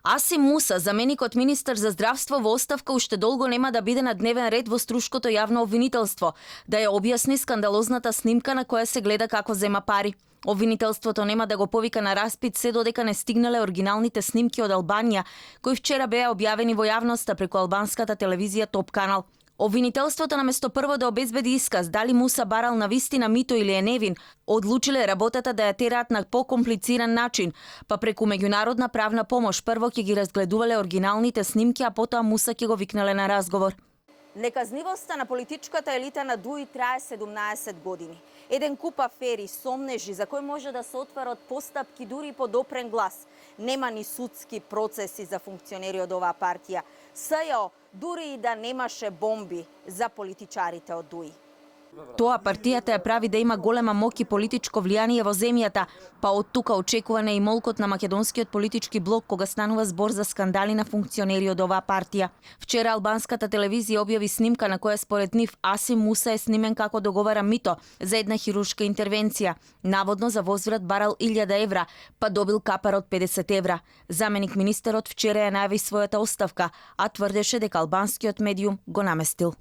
Асим Муса, заменикот министер за здравство во оставка, уште долго нема да биде на дневен ред во струшкото јавно обвинителство, да ја објасни скандалозната снимка на која се гледа како зема пари. Обвинителството нема да го повика на распит се додека не стигнале оригиналните снимки од Албанија, кои вчера беа објавени во јавноста преку албанската телевизија Топ канал. Обвинителството наместо прво да обезбеди исказ дали Муса барал на вистина мито или е невин, одлучиле работата да ја тераат на покомплициран начин, па преку меѓународна правна помош прво ќе ги разгледувале оригиналните снимки, а потоа Муса ќе го викнале на разговор. Неказнивоста на политичката елита на ДУИ трае 17 години. Еден куп афери, сомнежи за кои може да се отварат постапки дури по допрен глас. Нема ни судски процеси за функционери од оваа партија. СЈО дури и да немаше бомби за политичарите од ДУИ. Тоа партијата ја прави да има голема моќ и политичко влијание во земјата, па од тука очекуване и молкот на македонскиот политички блок кога станува збор за скандали на функционери од оваа партија. Вчера албанската телевизија објави снимка на која според нив Асим Муса е снимен како договара мито за една хируршка интервенција. Наводно за возврат барал 1000 евра, па добил капар од 50 евра. Заменик министерот вчера ја најави својата оставка, а тврдеше дека албанскиот медиум го наместил.